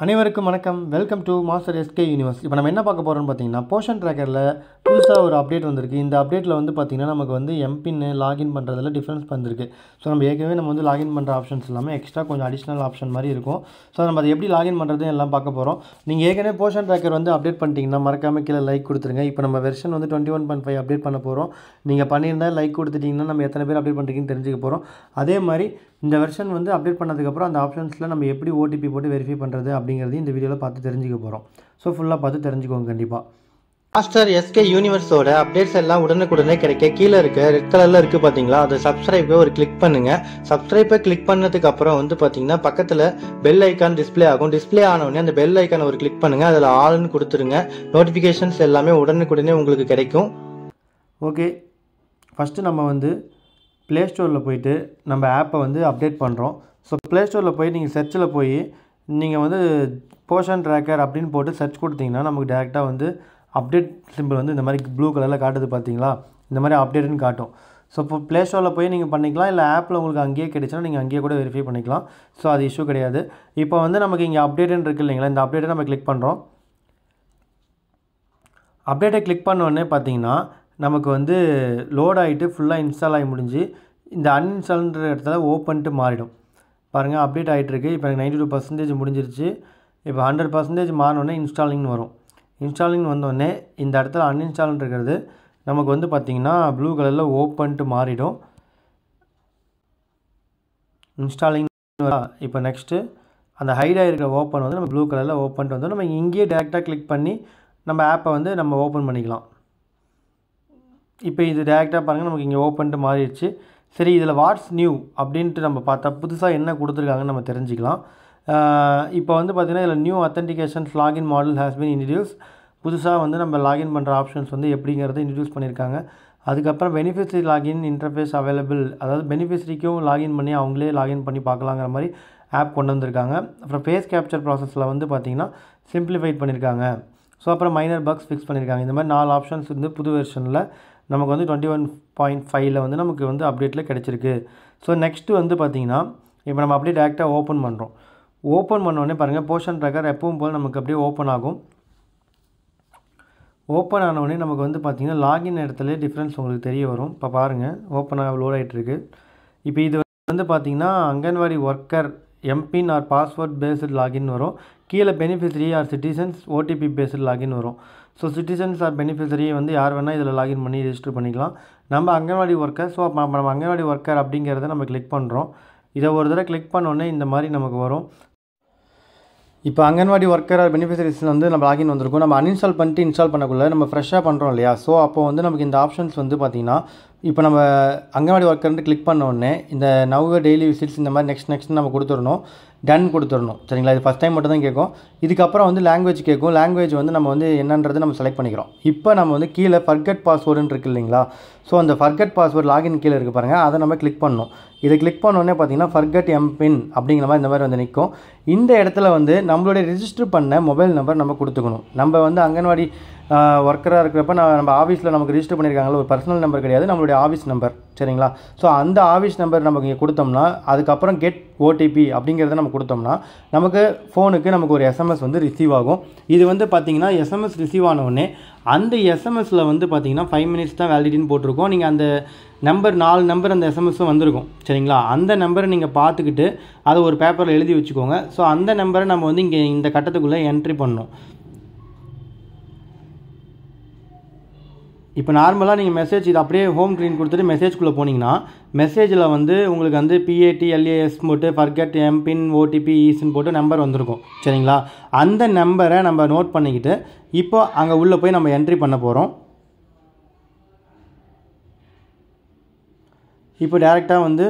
அனைவருக்கும் வணக்கம். Welcome to master SK universe. இப்போ நம்ம என்ன பார்க்க போகிறோம்னு பார்த்தீங்கன்னா, போஷன் ட்ராக்கரில் புதுசாக ஒரு அப்டேட் வந்திருக்கு. இந்த அப்டேட்டில் வந்து பார்த்திங்கன்னா நமக்கு வந்து எம்பின்னு லாகின் பண்ணுறதுல டிஃப்ரென்ஸ் வந்திருக்கு. ஸோ நம்ம ஏற்கனவே நம்ம வந்து லாகின் பண்ணுற ஆப்ஷன்ஸ் இல்லாமல் எக்ஸ்ட்ரா கொஞ்சம் அடிஷ்னல் ஆப்ஷன் மாதிரி இருக்கும். ஸோ நம்ம அதை எப்படி லாகின் பண்ணுறது எல்லாம் பார்க்க போகிறோம். நீங்கள் ஏற்கனவே போஷன் ட்ராக்கர் வந்து அப்டேட் பண்ணிட்டீங்கன்னா மறக்காமல் கீழே லைக் கொடுத்துருங்க. இப்போ நம்ம வெர்ஷன் வந்து 21.5 அப்டேட் பண்ண போகிறோம். நீங்கள் பண்ணியிருந்தால் லைக் கொடுத்துட்டிங்கன்னா நம்ம எத்தனை பேர் அப்டேட் பண்ணுறீங்கன்னு தெரிஞ்சுக்க போகிறோம். அதே மாதிரி இந்த வெர்ஷன் வந்து அப்டேட் பண்ணதுக்கப்புறம் அந்த ஆப்ஷன்ஸில் நம்ம எப்படி ஓடிபி போட்டு வெரிஃபை பண்ணுறது அப்படிங்கிறது இந்த வீடியோவில் பார்த்து தெரிஞ்சுக்க போகிறோம். ஸோ ஃபுல்லாக பார்த்து தெரிஞ்சுக்கோங்க கண்டிப்பாக. மாஸ்டர் எஸ்கே யூனிவர்ஸோட அப்டேட்ஸ் எல்லாம் உடனுக்குடனே கிடைக்க கீழே இருக்க ரெட் கலரில் இருக்குது பார்த்தீங்களா, அதை சப்ஸ்கிரைபை ஒரு கிளிக் பண்ணுங்கள். சப்ஸ்கிரைபை கிளிக் பண்ணதுக்கு அப்புறம் வந்து பார்த்தீங்கன்னா பக்கத்தில் பெல் ஐக்கான் டிஸ்பிளே ஆகும். டிஸ்பிளே ஆனவுடனே அந்த பெல் ஐக்கானை ஒரு கிளிக் பண்ணுங்கள். அதில் ஆல்னு கொடுத்துருங்க. நோட்டிஃபிகேஷன்ஸ் எல்லாமே உடனுக்குடனே உங்களுக்கு கிடைக்கும். ஓகே, ஃபஸ்ட்டு நம்ம வந்து ப்ளே ஸ்டோரில் போயிட்டு நம்ம ஆப்பை வந்து அப்டேட் பண்ணுறோம். ஸோ ப்ளே ஸ்டோரில் போய் நீங்கள் சர்ச்சில் போய் நீங்கள் வந்து போஷன் ட்ராக்கர் அப்படின்னு போட்டு சர்ச் கொடுத்தீங்கன்னா நமக்கு டேரெக்டாக வந்து அப்டேட் சிம்பிள் வந்து இந்த மாதிரி ப்ளூ கலரில் காட்டுது பார்த்தீங்களா, இந்த மாதிரி அப்டேட்டுன்னு காட்டும். ஸோ இப்போ ப்ளே ஸ்டோரில் போய் நீங்கள் பண்ணிக்கலாம், இல்லை ஆப்பில் உங்களுக்கு அங்கேயே கிடைச்சுன்னா நீங்கள் அங்கேயே கூட வெரிஃபை பண்ணிக்கலாம். ஸோ அது இஷ்யூ கிடையாது. இப்போ வந்து நமக்கு இங்கே அப்டேட்டுன்னு இருக்குது இல்லைங்களா, இந்த அப்டேட்டை நம்ம கிளிக் பண்ணுறோம். அப்டேட்டை கிளிக் பண்ணோடனே பார்த்தீங்கன்னா நமக்கு வந்து லோட் ஆகிட்டு ஃபுல்லாக இன்ஸ்டால் ஆகி முடிஞ்சு இந்த அன்இன்ஸ்டால்ன்ற இடத்துல ஓப்பன்ட்டு மாறிடும். பாருங்கள், அப்டேட் ஆகிட்டுருக்கு. இப்போ எனக்கு 92% முடிஞ்சிருச்சு. இப்போ 100% மாறினோடனே இன்ஸ்டாலிங்னு வரும். இன்ஸ்டாலிங் வந்தோடனே இந்த இடத்துல அன்இன்ஸ்டால்னு இருக்கிறது நமக்கு வந்து பார்த்திங்கன்னா ப்ளூ கலரில் ஓப்பன்ட்டு மாறிடும். இன்ஸ்டாலிங் இப்போ நெக்ஸ்ட்டு அந்த ஹைடாக இருக்கிற ஓப்பன் வந்து நம்ம ப்ளூ கலரில் ஓப்பன்ட்டு வந்து நம்ம இங்கேயே டேரெக்டாக கிளிக் பண்ணி நம்ம ஆப்பை வந்து நம்ம ஓப்பன் பண்ணிக்கலாம். இப்போ இது டேரெக்டாக பாருங்கள் நமக்கு இங்கே ஓப்பன்ட்டு மாறிடுச்சு. சரி, இதில் வாட்ஸ் நியூ அப்படின்ட்டு நம்ம பார்த்தா புதுசாக என்ன கொடுத்துருக்காங்கன்னு நம்ம தெரிஞ்சுக்கலாம். இப்போ வந்து பார்த்திங்கன்னா இதில் new authentications login model has been introduce. புதுசாக வந்து நம்ம லாகின் பண்ணுற ஆப்ஷன்ஸ் வந்து எப்படிங்கிறத இன்ட்ரடியூஸ் பண்ணியிருக்காங்க. அதுக்கப்புறம் பெனிஃபிஷரி லாகின் இன்டர்ஃபேஸ் அவைலபிள், அதாவது பெனிஃபிஷரிக்கும் லாகின் பண்ணி அவங்களே லாகின் பண்ணி பார்க்கலாங்கிற மாதிரி ஆப் கொண்டு வந்திருக்காங்க. அப்புறம் ஃபேஸ் கேப்சர் ப்ராசஸில் வந்து பார்த்திங்கன்னா சிம்பிளிஃபைட் பண்ணியிருக்காங்க. ஸோ அப்புறம் மைனர் பக்ஸ் ஃபிக்ஸ் பண்ணியிருக்காங்க. இந்த மாதிரி 4 ஆப்ஷன்ஸ் வந்து புது வெர்ஷனில் நமக்கு வந்து 21.5 வந்து நமக்கு வந்து அப்டேட்டில் கிடச்சிருக்கு. ஸோ நெக்ஸ்ட்டு வந்து பார்த்திங்கன்னா இப்போ நம்ம அப்படியே டேரெக்டாக ஓப்பன் பண்ணுறோம். ஓப்பன் பண்ணோடனே பாருங்கள் போஷன் ட்ராக்கர் எப்பவும் போல் நமக்கு அப்படியே ஓப்பன் ஆகும். ஓப்பன் ஆனவுடனே நமக்கு வந்து பார்த்திங்கன்னா லாகின் இடத்துல டிஃப்ரென்ஸ் உங்களுக்கு தெரிய வரும். இப்போ பாருங்கள், ஓப்பனாக லோட் ஆகிட்டுருக்கு. இப்போ இது வந்து பார்த்திங்கன்னா anganwadi worker MPIN or password based login வரும். கீழே beneficiary or citizens OTP based login வரும். ஸோ சிட்டிசன்ஸ் ஆர் பெனிஃபிஷரி வந்து யார் வேணால் இதில் லாகின் பண்ணி ரெஜிஸ்டர் பண்ணிக்கலாம். நம்ம அங்கன்வாடி ஒர்க்கர். ஸோ நம்ம அங்கன்வாடி ஒர்க்கர் அப்படிங்கிறத நம்ம கிளிக் பண்ணுறோம். இதை ஒரு தடவை கிளிக் பண்ணோடனே இந்த மாதிரி நமக்கு வரும். இப்போ அங்கன்வாடி ஒர்க்கர் ஆர் பெனிஃபிஷரிஸில் வந்து நம்ம லாகின் வந்திருக்கும். நம்ம அன்இன்ஸ்டால் பண்ணிட்டு இன்ஸ்டால் பண்ணக்குள்ள நம்ம ஃப்ரெஷ்ஷாக பண்ணுறோம் இல்லையா. ஸோ அப்போ வந்து நமக்கு இந்த ஆப்ஷன்ஸ் வந்து பார்த்திங்கன்னா இப்போ நம்ம அங்கன்வாடி ஒர்க்கர்ன்ட்டு கிளிக் பண்ண உடனே இந்த நவ் டெய்லி விசிட்ஸ் இந்த மாதிரி நெக்ஸ்ட் நம்ம கொடுத்துடணும். டன் கொடுத்துடணும். சரிங்களா, இது ஃபஸ்ட் டைம் மட்டும் தான் கேட்கும். இதுக்கப்புறம் வந்து லாங்குவேஜ் கேட்கும். லாங்குவேஜ் வந்து நம்ம வந்து என்னன்றது நம்ம செலக்ட் பண்ணிக்கிறோம். இப்போ நம்ம வந்து கீழே ஃபர்கட் பாஸ்வேர்டுன்னு இருக்குது இல்லைங்களா. ஸோ அந்த ஃபர்கட் பாஸ்வேர்டு லாகின் கீழே இருக்குது பாருங்கள், அதை நம்ம கிளிக் பண்ணணும். இதை கிளிக் பண்ணோடனே பார்த்திங்கன்னா ஃபர்கட் எம்பின் அப்படிங்கிற மாதிரி இந்த மாதிரி வந்து நிற்கும். இந்த இடத்துல வந்து நம்மளுடைய ரிஜிஸ்டர் பண்ண மொபைல் நம்பர் நம்ம கொடுத்துக்கணும். நம்ம வந்து அங்கன்வாடி ஒர்க்கராக இருக்கிறப்ப நம்ம ஆஃபீஸில் நமக்கு ரிஜிஸ்டர் பண்ணியிருக்காங்களா, ஒரு பர்சனல் நம்பர் கிடையாது, நம்மளுடைய ஆஃபீஸ் நம்பர். சரிங்களா, ஸோ அந்த ஆஃபீஸ் நம்பர் நமக்கு இங்கே கொடுத்தோம்னா அதுக்கப்புறம் கெட் ஓடிபி அப்படிங்கிறத நம்ம கொடுத்தோம்னா நமக்கு ஃபோனுக்கு நமக்கு ஒரு எஸ்எம்எஸ் வந்து ரிசீவ் ஆகும். இது வந்து பார்த்திங்கன்னா எஸ்எம்எஸ் ரிசீவ் ஆனவுடனே அந்த எஸ்எம்எஸில் வந்து பார்த்திங்கன்னா 5 மினிட்ஸ் தான் வேலிடிட்டின்னு போட்டிருக்கோம். நீங்கள் அந்த நம்பர் 4 நம்பர் அந்த எஸ்எம்எஸும் வந்திருக்கும். சரிங்களா, அந்த நம்பரை நீங்கள் பார்த்துக்கிட்டு அதை ஒரு பேப்பரில் எழுதி வச்சுக்கோங்க. ஸோ அந்த நம்பரை நம்ம வந்து இங்கே இந்த கட்டத்துக்குள்ளே என்ட்ரி பண்ணணும். இப்போ நார்மலாக நீங்கள் மெசேஜ் இது அப்படியே ஹோம் ஸ்க்ரீன் கொடுத்துட்டு மெசேஜ்குள்ளே போனீங்கன்னா மெசேஜில் வந்து உங்களுக்கு வந்து PATLAS போட்டு ஃபர்கட் எம்பின் ஓடிபி ஈஸ்ன்னு போட்டு நம்பர் வந்திருக்கும். சரிங்களா, அந்த நம்பரை நம்ம நோட் பண்ணிக்கிட்டு இப்போ அங்கே உள்ளே போய் நம்ம என்ட்ரி பண்ண போகிறோம். இப்போ டேரெக்டாக வந்து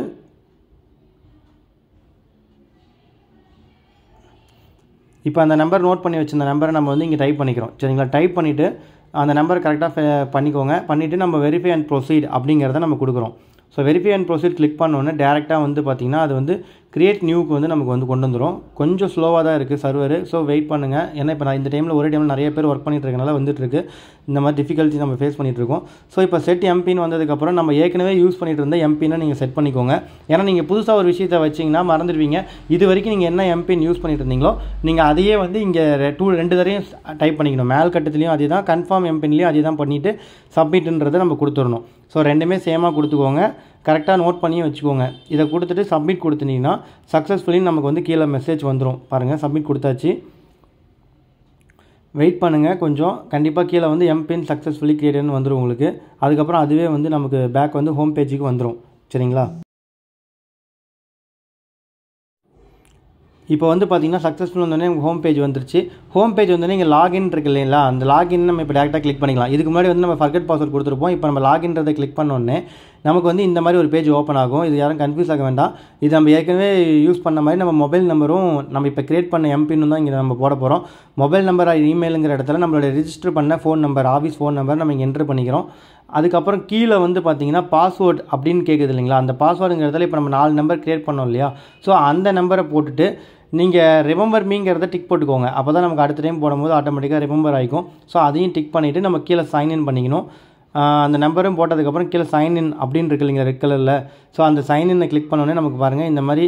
இப்போ அந்த நம்பர் நோட் பண்ணி வச்சுருந்த நம்பரை நம்ம வந்து இங்கே டைப் பண்ணிக்கிறோம். சரிங்களா, டைப் பண்ணிவிட்டு அந்த நம்பர் கரெக்டாக பண்ணிக்கோங்க. பண்ணிவிட்டு நம்ம வெரிஃபை அண்ட் ப்ரொசீட் அப்படிங்கிறத நம்ம கொடுக்குறோம். So verify and proceed click பண்ணோன்னே டேரெக்டாக வந்து பார்த்திங்கன்னா அது வந்து கிரியேட் நியூக்கு வந்து நமக்கு வந்து கொண்டு வந்துடும். கொஞ்சம் ஸ்லோவாக தான் இருக்குது சர்வர். ஸோ வெயிட் பண்ணுங்கள். ஏன்னா இப்போ நான் இந்த டைமில் ஒரே டைமில் நிறைய பேர் ஒர்க் பண்ணிட்டு இருக்கனால வந்துட்டுருக்கு. இந்த மாதிரி டிஃபிகல்ட்டி நம்ம ஃபேஸ் பண்ணிகிட்ருக்கோம். ஸோ இப்போ செட் எம்பின்னு வந்ததுக்கப்புறம் நம்ம ஏற்கனவே யூஸ் பண்ணிட்டு இருந்த எம்பின்னு நீங்கள் செட் பண்ணிக்கோங்க. ஏன்னா நீங்கள் புதுசாக ஒரு விஷயத்தை வச்சிங்கன்னா மறந்துடுவீங்க. இது வரைக்கும் நீங்கள் என்ன எம்பின் யூஸ் பண்ணிட்டு இருந்தீங்களோ நீங்கள் அதையே வந்து இங்கே 2 தரையும் டைப் பண்ணிக்கணும். மேல் கட்டத்துலேயும் அதே தான், கன்ஃபார்ம் எம்பின்லேயும் அதே தான் பண்ணிவிட்டு சப்மிட்ன்றதை நம்ம கொடுத்துடணும். ஸோ ரெண்டுமே சேமாக கொடுத்துக்கோங்க. கரெக்டாக நோட் பண்ணி வச்சுக்கோங்க. இதை கொடுத்துட்டு சப்மிட் கொடுத்துட்டிங்கன்னா சக்ஸஸ்ஃபுல்லி நமக்கு வந்து கீழே மெசேஜ் வந்துடும். பாருங்கள், சப்மிட் கொடுத்தாச்சு. வெயிட் பண்ணுங்கள் கொஞ்சம். கண்டிப்பாக கீழே வந்து எம்பின் சக்ஸஸ்ஃபுல்லி கிரியேட்டட்னு வந்துடும் உங்களுக்கு. அதுக்கப்புறம் அதுவே வந்து நமக்கு பேக் வந்து ஹோம் பேஜுக்கு வந்துடும். சரிங்களா? இப்போ வந்து பார்த்தீங்கன்னா சக்ஸஸ்ஃபுல் வந்தோடனே உங்களுக்கு ஹோம் பேஜ் வந்துருச்சு. ஹோம் பேஜ் வந்தோடனே இங்கே லாகின் இருக்குது இல்லைங்களா, அந்த லாகின் நம்ம இப்போ டேரெக்டாக கிளிக் பண்ணிக்கலாம். இதுக்கு முன்னாடி வந்து நம்ம ஃபர்கெட் பாஸ்வேர்ட் கொடுத்துருப்போம். இப்போ நம்ம லாகின்றதை கிளிக் பண்ணோடனே நமக்கு வந்து இந்த மாதிரி ஒரு பேஜ் ஓப்பன் ஆகும். இது யாரும் கன்ஃபியூஸ் ஆக வேண்டாம். இது நம்ம ஏற்கனவே யூஸ் பண்ண மாதிரி நம்ம மொபைல் நம்பரும் நம்ம இப்போ கிரியேட் பண்ண எம்பின்னு தான் இங்கே நம்ம போட போகிறோம். மொபைல் நம்பர் இமெயிலுங்கிற இடத்துல நம்மளோட ரிஜிஸ்டர் பண்ண phone number, office phone number நம்ம இங்கே என்ட்ரு பண்ணிக்கிறோம். அதுக்கப்புறம் கீழே வந்து பார்த்தீங்கன்னா பாஸ்வேர்டு அப்படின்னு கேட்குது இல்லைங்களா, அந்த பாஸ்வேர்டுங்கிற இடத்துல இப்போ நம்ம 4 நம்பர் கிரியேட் பண்ணோம் இல்லையா, ஸோ அந்த நம்பரை போட்டுட்டு நீங்கள் ரிமெம்பர் மீங்கிறத டிக் போட்டுக்கோங்க. அப்போ தான் நமக்கு அடுத்த டைம் போடும்போது ஆட்டோமேட்டிக்காக ரிமெம்பர் ஆகிக்கும். ஸோ அதையும் டிக் பண்ணிவிட்டு நம்ம கீழே சைன்இன் பண்ணிக்கணும். அந்த நம்பரும் போட்டதுக்கப்புறம் கீழே சைன்இன் அப்படின்னு இருக்கு இல்லைங்க ரெட் கலரில், ஸோ அந்த சைன்இன்னை கிளிக் பண்ணோடனே நமக்கு பாருங்கள் இந்த மாதிரி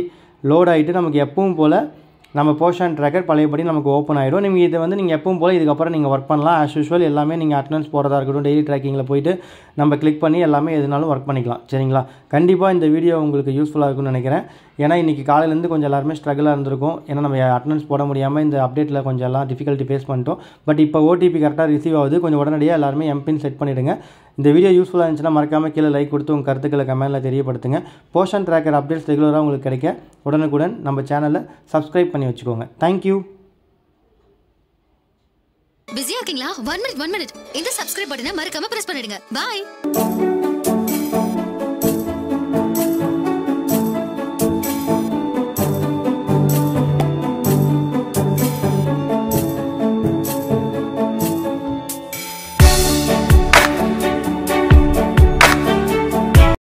லோட் ஆகிட்டு நமக்கு எப்பவும் போல் நம்ம போர்ஷன் ட்ராக்கர் பழையபடி நமக்கு ஓப்பன் ஆகிடும். நீங்கள் இதை வந்து நீங்கள் எப்பவும் போல் இதுக்கப்புறம் நீங்கள் ஒர்க் பண்ணலாம். ஆஸ் யூஷுவல் எல்லாமே நீங்கள் அட்டெண்டன்ஸ் போகிறதா இருக்கட்டும், டெய்லி ட்ராக்கிங்கில் போய்ட்டு நம்ம கிளிக் பண்ணி எல்லாமே எதுனாலும் ஒர்க் பண்ணிக்கலாம். சரிங்களா? கண்டிப்பாக இந்த வீடியோ உங்களுக்கு யூஸ்ஃபுல்லாக இருக்கும்னு நினைக்கிறேன். ஏன்னா இன்றைக்கி காலையிலேருந்து கொஞ்சம் எல்லாருமே ஸ்ட்ரகிளாக இருந்திருக்கும். ஏன்னா நம்ம அட்டெண்டன்ஸ் போட முடியாமல் இந்த அப்டேட்டில் கொஞ்சம் எல்லாம் டிஃபிகல்ட்டி ஃபேஸ் பண்ணிட்டோம். பட் இப்போ ஓடிபி கரெக்டாக ரிசீவ் ஆகுது. கொஞ்சம் உடனடியாக எல்லாருமே எம்பின் செட் பண்ணிவிடுங்க. இந்த வீடியோ யூஸ்ஃபுல்லாக இருந்துச்சுன்னா மறக்காமல் கீழே லைக் கொடுத்து உங்கள் கருத்துக்களை கமெண்ட்டில் தெரியப்படுத்துங்க. போர்ஷன் ட்ராக்கர் அப்டேட்ஸ் ரெகுலராக உங்களுக்கு கிடைக்க உடனுக்குடன் நம்ம சேனலை சப்ஸ்கிரைப் பண்ணி வச்சுக்கோங்க. தேங்க்யூ. பிஸியா இருக்கீங்களா? 1 மினிட் இந்த சப்ஸ்கிரைப் பட்டனை மறக்காம பிரஸ் பண்ணிடுங்க. பை.